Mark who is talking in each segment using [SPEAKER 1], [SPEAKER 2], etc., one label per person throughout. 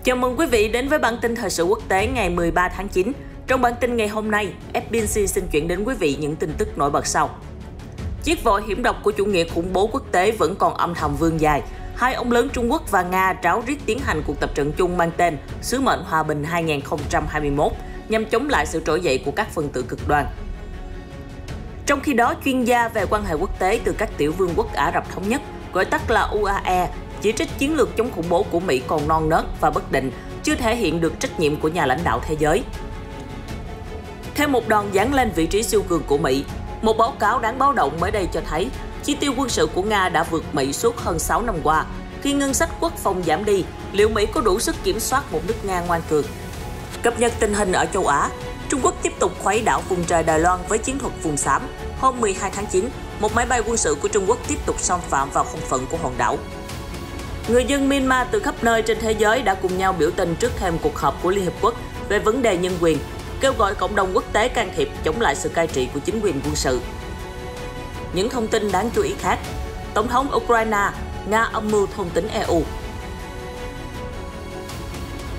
[SPEAKER 1] Chào mừng quý vị đến với bản tin thời sự quốc tế ngày 13 tháng 9. Trong bản tin ngày hôm nay, FBC xin chuyển đến quý vị những tin tức nổi bật sau. Chiếc vội hiểm độc của chủ nghĩa khủng bố quốc tế vẫn còn âm thầm vươn dài. Hai ông lớn Trung Quốc và Nga ráo riết tiến hành cuộc tập trận chung mang tên Sứ mệnh Hòa bình 2021 nhằm chống lại sự trỗi dậy của các phần tử cực đoan. Trong khi đó, chuyên gia về quan hệ quốc tế từ các tiểu vương quốc Ả Rập Thống Nhất, gọi tắt là UAE, chỉ trích chiến lược chống khủng bố của Mỹ còn non nớt và bất định, chưa thể hiện được trách nhiệm của nhà lãnh đạo thế giới. Thêm một đòn giáng lên vị trí siêu cường của Mỹ, một báo cáo đáng báo động mới đây cho thấy chi tiêu quân sự của Nga đã vượt Mỹ suốt hơn 6 năm qua. Khi ngân sách quốc phòng giảm đi, liệu Mỹ có đủ sức kiểm soát một nước Nga ngoan cường? Cập nhật tình hình ở châu Á, Trung Quốc tiếp tục khuấy đảo vùng trời Đài Loan với chiến thuật vùng xám. Hôm 12 tháng 9, một máy bay quân sự của Trung Quốc tiếp tục xâm phạm vào không phận của hòn đảo. Người dân Myanmar từ khắp nơi trên thế giới đã cùng nhau biểu tình trước thềm cuộc họp của Liên Hợp Quốc về vấn đề nhân quyền, kêu gọi cộng đồng quốc tế can thiệp chống lại sự cai trị của chính quyền quân sự. Những thông tin đáng chú ý khác, Tổng thống Ukraine, Nga âm mưu thôn tính EU.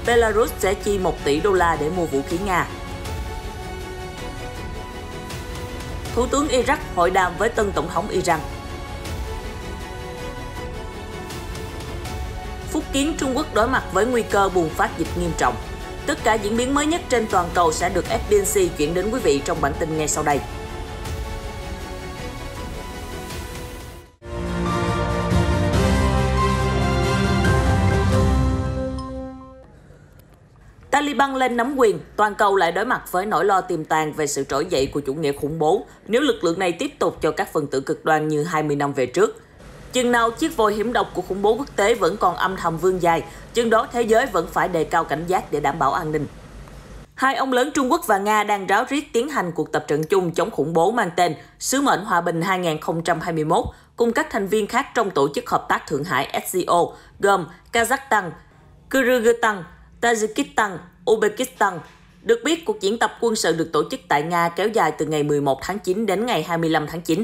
[SPEAKER 1] Belarus sẽ chi 1 tỷ đô la để mua vũ khí Nga. Thủ tướng Iraq hội đàm với tân tổng thống Iran. Phúc kiến Trung Quốc đối mặt với nguy cơ bùng phát dịch nghiêm trọng. Tất cả diễn biến mới nhất trên toàn cầu sẽ được FBC chuyển đến quý vị trong bản tin ngay sau đây. Taliban lên nắm quyền, toàn cầu lại đối mặt với nỗi lo tiềm tàng về sự trỗi dậy của chủ nghĩa khủng bố nếu lực lượng này tiếp tục cho các phần tử cực đoan như 20 năm về trước. Chừng nào chiếc vòi hiểm độc của khủng bố quốc tế vẫn còn âm thầm vươn dài, chừng đó thế giới vẫn phải đề cao cảnh giác để đảm bảo an ninh. Hai ông lớn Trung Quốc và Nga đang ráo riết tiến hành cuộc tập trận chung chống khủng bố mang tên Sứ mệnh Hòa bình 2021 cùng các thành viên khác trong Tổ chức Hợp tác Thượng Hải SCO gồm Kazakhstan, Kyrgyzstan, Tajikistan, Uzbekistan. Được biết, cuộc diễn tập quân sự được tổ chức tại Nga kéo dài từ ngày 11 tháng 9 đến ngày 25 tháng 9.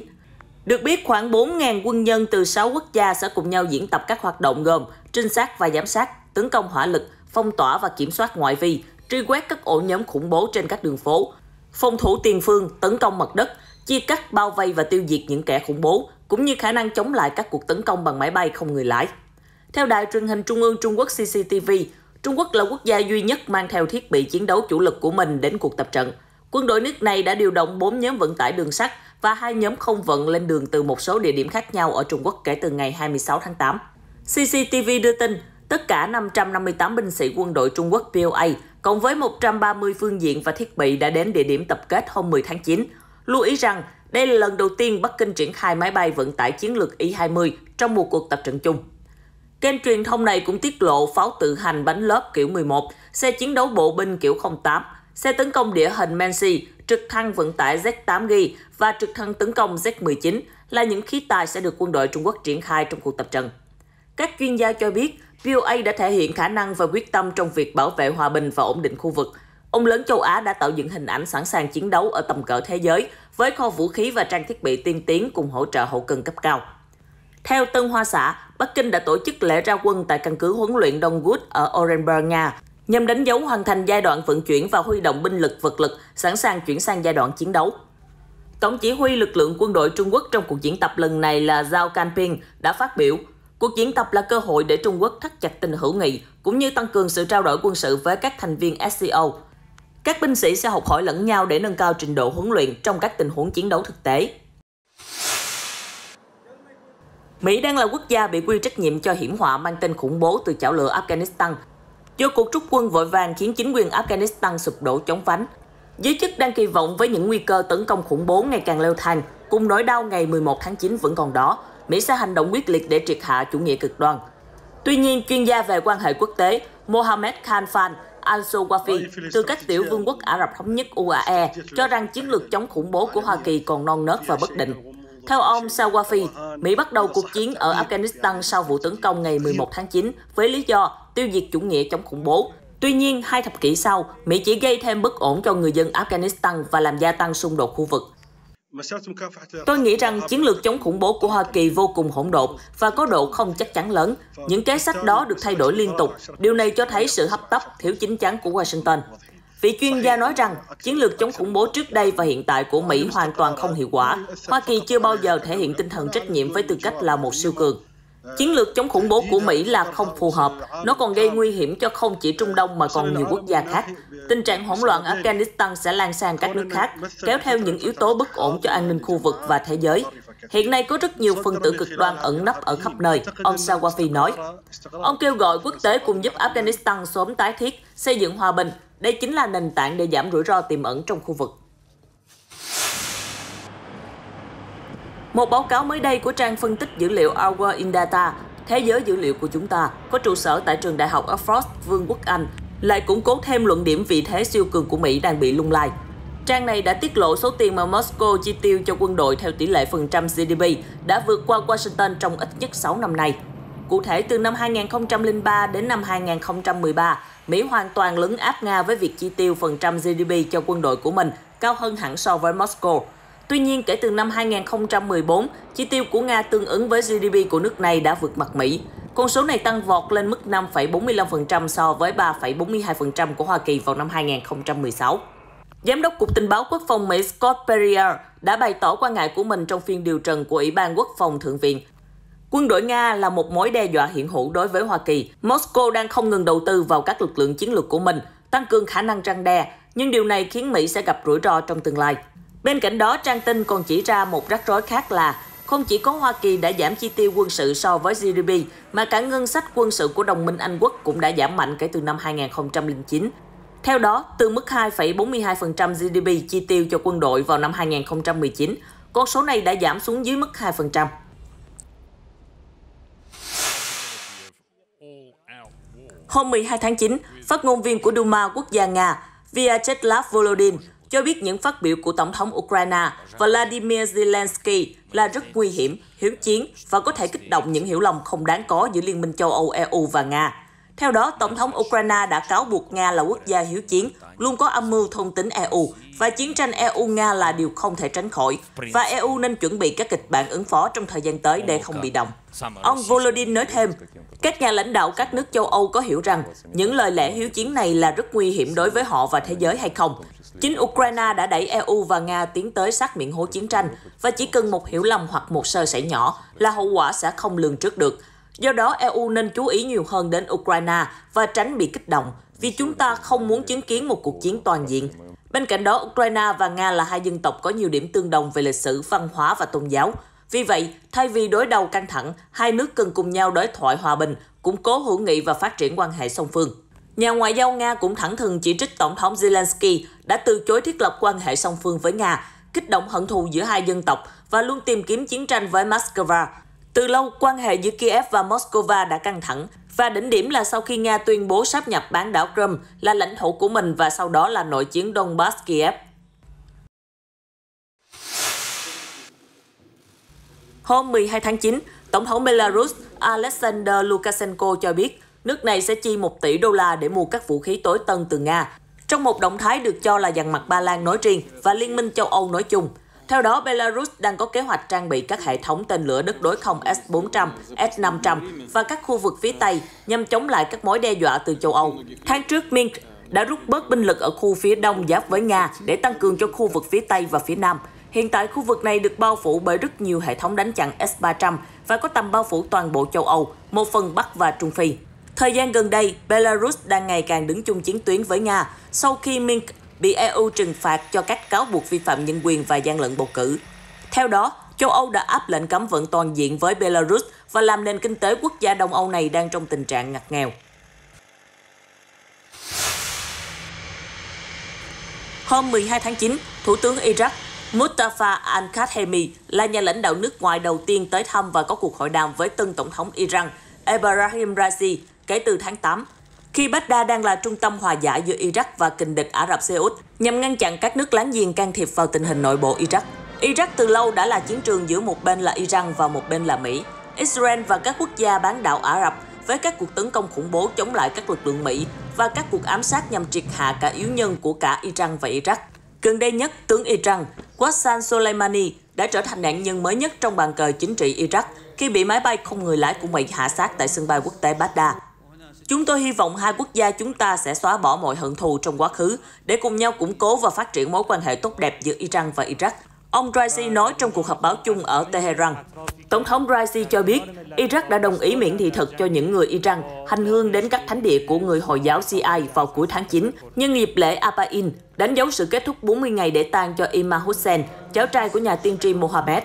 [SPEAKER 1] Được biết, khoảng 4.000 quân nhân từ 6 quốc gia sẽ cùng nhau diễn tập các hoạt động gồm trinh sát và giám sát, tấn công hỏa lực, phong tỏa và kiểm soát ngoại vi, truy quét các ổ nhóm khủng bố trên các đường phố, phòng thủ tiền phương, tấn công mặt đất, chia cắt, bao vây và tiêu diệt những kẻ khủng bố, cũng như khả năng chống lại các cuộc tấn công bằng máy bay không người lái. Theo Đài truyền hình Trung ương Trung Quốc CCTV, Trung Quốc là quốc gia duy nhất mang theo thiết bị chiến đấu chủ lực của mình đến cuộc tập trận. Quân đội nước này đã điều động 4 nhóm vận tải đường sắt và 2 nhóm không vận lên đường từ một số địa điểm khác nhau ở Trung Quốc kể từ ngày 26 tháng 8. CCTV đưa tin, tất cả 558 binh sĩ quân đội Trung Quốc POA cộng với 130 phương diện và thiết bị đã đến địa điểm tập kết hôm 10 tháng 9. Lưu ý rằng, đây là lần đầu tiên Bắc Kinh triển khai máy bay vận tải chiến lược Y-20 trong một cuộc tập trận chung. Kênh truyền thông này cũng tiết lộ pháo tự hành bánh lốp kiểu 11, xe chiến đấu bộ binh kiểu 08, xe tấn công địa hình Mensi, trực thăng vận tải Z-8G và trực thăng tấn công Z-19 là những khí tài sẽ được quân đội Trung Quốc triển khai trong cuộc tập trận. Các chuyên gia cho biết, POA đã thể hiện khả năng và quyết tâm trong việc bảo vệ hòa bình và ổn định khu vực. Ông lớn châu Á đã tạo dựng hình ảnh sẵn sàng chiến đấu ở tầm cỡ thế giới với kho vũ khí và trang thiết bị tiên tiến cùng hỗ trợ hậu cần cấp cao. Theo Tân Hoa Xã, Bắc Kinh đã tổ chức lễ ra quân tại căn cứ huấn luyện Dongguan ở Orenburg, Nga, nhằm đánh dấu hoàn thành giai đoạn vận chuyển và huy động binh lực vật lực, sẵn sàng chuyển sang giai đoạn chiến đấu. Tổng chỉ huy lực lượng quân đội Trung Quốc trong cuộc diễn tập lần này là Zhao Canping đã phát biểu, cuộc diễn tập là cơ hội để Trung Quốc thắt chặt tình hữu nghị, cũng như tăng cường sự trao đổi quân sự với các thành viên SCO. Các binh sĩ sẽ học hỏi lẫn nhau để nâng cao trình độ huấn luyện trong các tình huống chiến đấu thực tế. Mỹ đang là quốc gia bị quy trách nhiệm cho hiểm họa mang tên khủng bố từ chảo lửa Afghanistan. Do cuộc rút quân vội vàng khiến chính quyền Afghanistan sụp đổ chóng vánh. Giới chức đang kỳ vọng với những nguy cơ tấn công khủng bố ngày càng leo thang, cùng nỗi đau ngày 11 tháng 9 vẫn còn đó, Mỹ sẽ hành động quyết liệt để triệt hạ chủ nghĩa cực đoan. Tuy nhiên, chuyên gia về quan hệ quốc tế Mohammed Khalfan Al-Sawafi từ các tiểu vương quốc Ả Rập Thống Nhất UAE cho rằng chiến lược chống khủng bố của Hoa Kỳ còn non nớt và bất định. Theo ông Sawafi, Mỹ bắt đầu cuộc chiến ở Afghanistan sau vụ tấn công ngày 11 tháng 9 với lý do tiêu diệt chủ nghĩa chống khủng bố. Tuy nhiên, 2 thập kỷ sau, Mỹ chỉ gây thêm bất ổn cho người dân Afghanistan và làm gia tăng xung đột khu vực. Tôi nghĩ rằng chiến lược chống khủng bố của Hoa Kỳ vô cùng hỗn độn và có độ không chắc chắn lớn. Những kế sách đó được thay đổi liên tục. Điều này cho thấy sự hấp tấp, thiếu chín chắn của Washington. Vị chuyên gia nói rằng chiến lược chống khủng bố trước đây và hiện tại của Mỹ hoàn toàn không hiệu quả. Hoa Kỳ chưa bao giờ thể hiện tinh thần trách nhiệm với tư cách là một siêu cường. Chiến lược chống khủng bố của Mỹ là không phù hợp, nó còn gây nguy hiểm cho không chỉ Trung Đông mà còn nhiều quốc gia khác. Tình trạng hỗn loạn Afghanistan sẽ lan sang các nước khác, kéo theo những yếu tố bất ổn cho an ninh khu vực và thế giới. Hiện nay có rất nhiều phần tử cực đoan ẩn nấp ở khắp nơi, ông Sawafi nói. Ông kêu gọi quốc tế cùng giúp Afghanistan sớm tái thiết, xây dựng hòa bình. Đây chính là nền tảng để giảm rủi ro tiềm ẩn trong khu vực. Một báo cáo mới đây của trang phân tích dữ liệu Our World in Data, thế giới dữ liệu của chúng ta, có trụ sở tại trường đại học Oxford, Vương quốc Anh, lại củng cố thêm luận điểm vị thế siêu cường của Mỹ đang bị lung lay. Trang này đã tiết lộ số tiền mà Moscow chi tiêu cho quân đội theo tỷ lệ phần trăm GDP đã vượt qua Washington trong ít nhất 6 năm nay. Cụ thể, từ năm 2003 đến năm 2013, Mỹ hoàn toàn lấn áp Nga với việc chi tiêu phần trăm GDP cho quân đội của mình, cao hơn hẳn so với Moscow. Tuy nhiên, kể từ năm 2014, chi tiêu của Nga tương ứng với GDP của nước này đã vượt mặt Mỹ. Con số này tăng vọt lên mức 5,45% so với 3,42% của Hoa Kỳ vào năm 2016. Giám đốc Cục Tình báo Quốc phòng Mỹ Scott Perrier đã bày tỏ quan ngại của mình trong phiên điều trần của Ủy ban Quốc phòng Thượng viện. Quân đội Nga là một mối đe dọa hiện hữu đối với Hoa Kỳ. Moscow đang không ngừng đầu tư vào các lực lượng chiến lược của mình, tăng cường khả năng răn đe, nhưng điều này khiến Mỹ sẽ gặp rủi ro trong tương lai. Bên cạnh đó, trang tin còn chỉ ra một rắc rối khác là không chỉ có Hoa Kỳ đã giảm chi tiêu quân sự so với GDP, mà cả ngân sách quân sự của đồng minh Anh Quốc cũng đã giảm mạnh kể từ năm 2009. Theo đó, từ mức 2,42% GDP chi tiêu cho quân đội vào năm 2019, con số này đã giảm xuống dưới mức 2%. Hôm 12 tháng 9, phát ngôn viên của Duma quốc gia Nga, Vyacheslav Volodin, cho biết những phát biểu của Tổng thống Ukraine Vladimir Zelensky là rất nguy hiểm, hiếu chiến và có thể kích động những hiểu lầm không đáng có giữa Liên minh châu Âu EU và Nga. Theo đó, Tổng thống Ukraine đã cáo buộc Nga là quốc gia hiếu chiến, luôn có âm mưu thôn tính EU và chiến tranh EU-Nga là điều không thể tránh khỏi, và EU nên chuẩn bị các kịch bản ứng phó trong thời gian tới để không bị động. Ông Volodin nói thêm, các nhà lãnh đạo các nước châu Âu có hiểu rằng những lời lẽ hiếu chiến này là rất nguy hiểm đối với họ và thế giới hay không? Chính Ukraine đã đẩy EU và Nga tiến tới sát miệng hố chiến tranh, và chỉ cần một hiểu lầm hoặc một sơ sẩy nhỏ là hậu quả sẽ không lường trước được. Do đó, EU nên chú ý nhiều hơn đến Ukraine và tránh bị kích động, vì chúng ta không muốn chứng kiến một cuộc chiến toàn diện. Bên cạnh đó, Ukraine và Nga là hai dân tộc có nhiều điểm tương đồng về lịch sử, văn hóa và tôn giáo. Vì vậy, thay vì đối đầu căng thẳng, hai nước cần cùng nhau đối thoại hòa bình, củng cố hữu nghị và phát triển quan hệ song phương. Nhà ngoại giao Nga cũng thẳng thừng chỉ trích Tổng thống Zelensky đã từ chối thiết lập quan hệ song phương với Nga, kích động hận thù giữa hai dân tộc và luôn tìm kiếm chiến tranh với Moscow. Từ lâu, quan hệ giữa Kiev và Moscow đã căng thẳng, và đỉnh điểm là sau khi Nga tuyên bố sáp nhập bán đảo Crimea là lãnh thổ của mình và sau đó là nội chiến Donbass-Kiev. Hôm 12 tháng 9, Tổng thống Belarus Alexander Lukashenko cho biết nước này sẽ chi 1 tỷ đô la để mua các vũ khí tối tân từ Nga, trong một động thái được cho là dằn mặt Ba Lan nói riêng và Liên minh châu Âu nói chung. Theo đó, Belarus đang có kế hoạch trang bị các hệ thống tên lửa đất đối không S-400, S-500 và các khu vực phía Tây nhằm chống lại các mối đe dọa từ châu Âu. Tháng trước, Minsk đã rút bớt binh lực ở khu phía đông giáp với Nga để tăng cường cho khu vực phía Tây và phía Nam. Hiện tại, khu vực này được bao phủ bởi rất nhiều hệ thống đánh chặn S-300 và có tầm bao phủ toàn bộ châu Âu, một phần Bắc và Trung Phi. Thời gian gần đây, Belarus đang ngày càng đứng chung chiến tuyến với Nga sau khi Minsk bị EU trừng phạt cho các cáo buộc vi phạm nhân quyền và gian lận bầu cử. Theo đó, châu Âu đã áp lệnh cấm vận toàn diện với Belarus và làm nền kinh tế quốc gia Đông Âu này đang trong tình trạng ngặt nghèo. Hôm 12 tháng 9, Thủ tướng Iraq Mustafa al-Kadhimi là nhà lãnh đạo nước ngoài đầu tiên tới thăm và có cuộc hội đàm với tân Tổng thống Iran Ebrahim Raisi kể từ tháng 8, khi Baghdad đang là trung tâm hòa giải giữa Iraq và kình địch Ả Rập Xê Út nhằm ngăn chặn các nước láng giềng can thiệp vào tình hình nội bộ Iraq. Iraq từ lâu đã là chiến trường giữa một bên là Iran và một bên là Mỹ, Israel và các quốc gia bán đảo Ả Rập với các cuộc tấn công khủng bố chống lại các lực lượng Mỹ và các cuộc ám sát nhằm triệt hạ cả yếu nhân của cả Iran và Iraq. Gần đây nhất, tướng Iran Qasem Soleimani đã trở thành nạn nhân mới nhất trong bàn cờ chính trị Iraq khi bị máy bay không người lái của Mỹ hạ sát tại sân bay quốc tế Baghdad. Chúng tôi hy vọng hai quốc gia chúng ta sẽ xóa bỏ mọi hận thù trong quá khứ để cùng nhau củng cố và phát triển mối quan hệ tốt đẹp giữa Iran và Iraq, ông Raisi nói trong cuộc họp báo chung ở Tehran. Tổng thống Raisi cho biết Iraq đã đồng ý miễn thị thực cho những người Iran hành hương đến các thánh địa của người Hồi giáo Shia vào cuối tháng 9 nhân dịp lễ Arbaeen, đánh dấu sự kết thúc 40 ngày để tang cho Imam Hussein, cháu trai của nhà tiên tri Mohammed.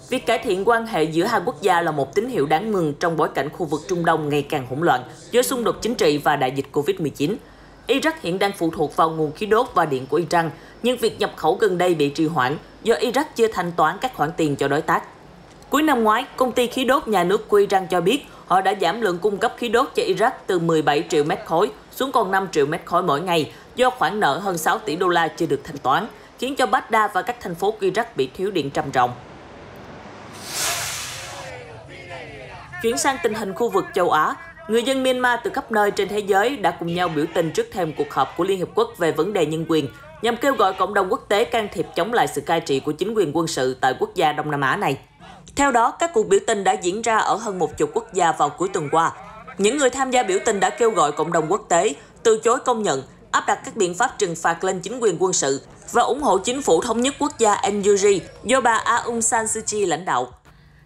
[SPEAKER 1] Việc cải thiện quan hệ giữa hai quốc gia là một tín hiệu đáng mừng trong bối cảnh khu vực Trung Đông ngày càng hỗn loạn do xung đột chính trị và đại dịch Covid-19. Iraq hiện đang phụ thuộc vào nguồn khí đốt và điện của Iran, nhưng việc nhập khẩu gần đây bị trì hoãn do Iraq chưa thanh toán các khoản tiền cho đối tác. Cuối năm ngoái, công ty khí đốt nhà nước của Iran cho biết họ đã giảm lượng cung cấp khí đốt cho Iraq từ 17 triệu mét khối xuống còn 5 triệu mét khối mỗi ngày do khoản nợ hơn 6 tỷ đô la chưa được thanh toán, khiến cho Baghdad và các thành phố của Iraq bị thiếu điện trầm trọng. Chuyển sang tình hình khu vực châu Á, người dân Myanmar từ khắp nơi trên thế giới đã cùng nhau biểu tình trước thềm cuộc họp của Liên Hiệp Quốc về vấn đề nhân quyền, nhằm kêu gọi cộng đồng quốc tế can thiệp chống lại sự cai trị của chính quyền quân sự tại quốc gia Đông Nam Á này. Theo đó, các cuộc biểu tình đã diễn ra ở hơn 10 quốc gia vào cuối tuần qua. Những người tham gia biểu tình đã kêu gọi cộng đồng quốc tế từ chối công nhận, áp đặt các biện pháp trừng phạt lên chính quyền quân sự và ủng hộ chính phủ thống nhất quốc gia NUG do bà Aung San Suu Kyi lãnh đạo.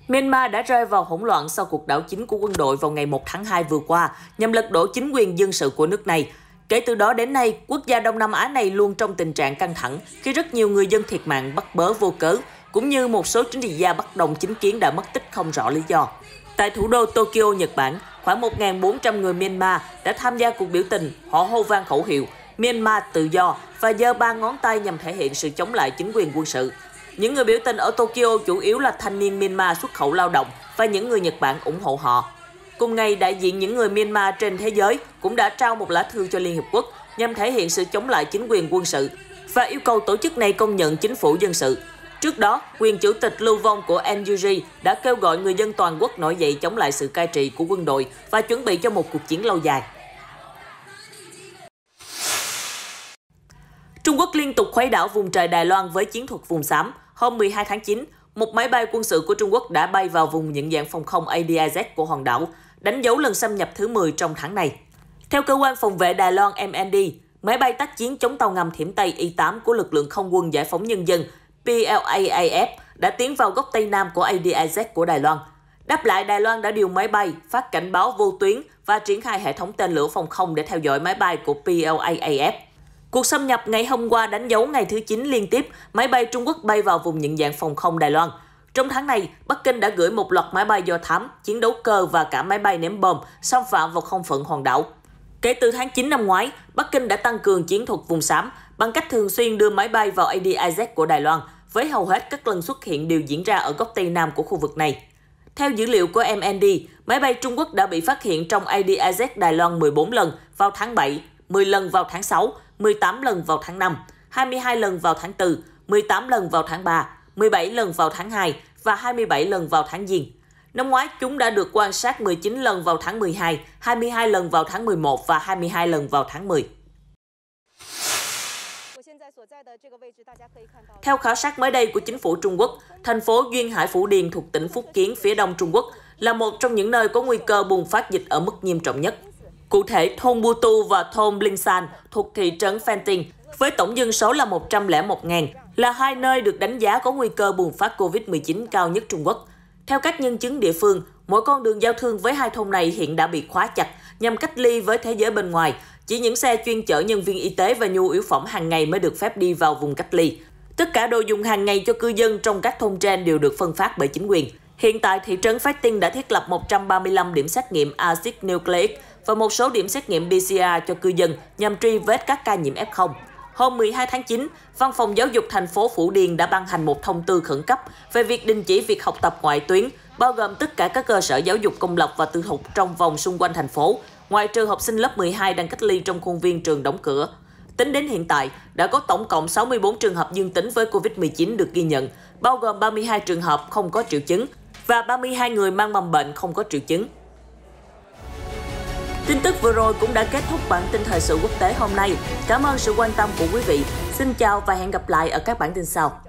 [SPEAKER 1] Myanmar đã rơi vào hỗn loạn sau cuộc đảo chính của quân đội vào ngày 1 tháng 2 vừa qua nhằm lật đổ chính quyền dân sự của nước này. Kể từ đó đến nay, quốc gia Đông Nam Á này luôn trong tình trạng căng thẳng khi rất nhiều người dân thiệt mạng bắt bớ vô cớ, cũng như một số chính trị gia bất đồng chính kiến đã mất tích không rõ lý do. Tại thủ đô Tokyo, Nhật Bản, khoảng 1.400 người Myanmar đã tham gia cuộc biểu tình, họ hô vang khẩu hiệu Myanmar tự do và giơ 3 ngón tay nhằm thể hiện sự chống lại chính quyền quân sự. Những người biểu tình ở Tokyo chủ yếu là thanh niên Myanmar xuất khẩu lao động và những người Nhật Bản ủng hộ họ. Cùng ngày, đại diện những người Myanmar trên thế giới cũng đã trao một lá thư cho Liên Hiệp Quốc nhằm thể hiện sự chống lại chính quyền quân sự và yêu cầu tổ chức này công nhận chính phủ dân sự. Trước đó, quyền chủ tịch lưu vong của NUG đã kêu gọi người dân toàn quốc nổi dậy chống lại sự cai trị của quân đội và chuẩn bị cho một cuộc chiến lâu dài. Trung Quốc liên tục khuấy đảo vùng trời Đài Loan với chiến thuật vùng xám. Hôm 12 tháng 9, một máy bay quân sự của Trung Quốc đã bay vào vùng nhận dạng phòng không ADIZ của hòn đảo, đánh dấu lần xâm nhập thứ 10 trong tháng này. Theo cơ quan phòng vệ Đài Loan MND, máy bay tác chiến chống tàu ngầm Thiểm Tây Y-8 của lực lượng không quân giải phóng nhân dân PLAAF đã tiến vào góc Tây Nam của ADIZ của Đài Loan. Đáp lại, Đài Loan đã điều máy bay, phát cảnh báo vô tuyến và triển khai hệ thống tên lửa phòng không để theo dõi máy bay của PLAAF. Cuộc xâm nhập ngày hôm qua đánh dấu ngày thứ 9 liên tiếp máy bay Trung Quốc bay vào vùng nhận dạng phòng không Đài Loan. Trong tháng này, Bắc Kinh đã gửi một loạt máy bay do thám, chiến đấu cơ và cả máy bay ném bom xâm phạm vào không phận hòn đảo. Kể từ tháng 9 năm ngoái, Bắc Kinh đã tăng cường chiến thuật vùng xám bằng cách thường xuyên đưa máy bay vào ADIZ của Đài Loan, với hầu hết các lần xuất hiện đều diễn ra ở góc Tây Nam của khu vực này. Theo dữ liệu của MND, máy bay Trung Quốc đã bị phát hiện trong ADIZ Đài Loan 14 lần vào tháng 7, 10 lần vào tháng 6, 18 lần vào tháng 5, 22 lần vào tháng 4, 18 lần vào tháng 3, 17 lần vào tháng 2 và 27 lần vào tháng Giêng. Năm ngoái, chúng đã được quan sát 19 lần vào tháng 12, 22 lần vào tháng 11 và 22 lần vào tháng 10. Theo khảo sát mới đây của chính phủ Trung Quốc, thành phố Duyên Hải Phủ Điền thuộc tỉnh Phúc Kiến phía đông Trung Quốc là một trong những nơi có nguy cơ bùng phát dịch ở mức nghiêm trọng nhất. Cụ thể, thôn Butu và thôn Blinsan thuộc thị trấn Phantin với tổng dân số là 101.000 là hai nơi được đánh giá có nguy cơ bùng phát Covid-19 cao nhất Trung Quốc. Theo các nhân chứng địa phương, mỗi con đường giao thương với hai thôn này hiện đã bị khóa chặt nhằm cách ly với thế giới bên ngoài. Chỉ những xe chuyên chở nhân viên y tế và nhu yếu phẩm hàng ngày mới được phép đi vào vùng cách ly. Tất cả đồ dùng hàng ngày cho cư dân trong các thôn trên đều được phân phát bởi chính quyền. Hiện tại, thị trấn Phantin đã thiết lập 135 điểm xét nghiệm acid nucleic và một số điểm xét nghiệm PCR cho cư dân nhằm truy vết các ca nhiễm F0. Hôm 12 tháng 9, Văn phòng Giáo dục thành phố Phủ Điền đã ban hành một thông tư khẩn cấp về việc đình chỉ việc học tập ngoại tuyến, bao gồm tất cả các cơ sở giáo dục công lập và tư thục trong vòng xung quanh thành phố, ngoại trừ học sinh lớp 12 đang cách ly trong khuôn viên trường đóng cửa. Tính đến hiện tại, đã có tổng cộng 64 trường hợp dương tính với Covid-19 được ghi nhận, bao gồm 32 trường hợp không có triệu chứng và 32 người mang mầm bệnh không có triệu chứng. Tin tức vừa rồi cũng đã kết thúc bản tin thời sự quốc tế hôm nay. Cảm ơn sự quan tâm của quý vị. Xin chào và hẹn gặp lại ở các bản tin sau.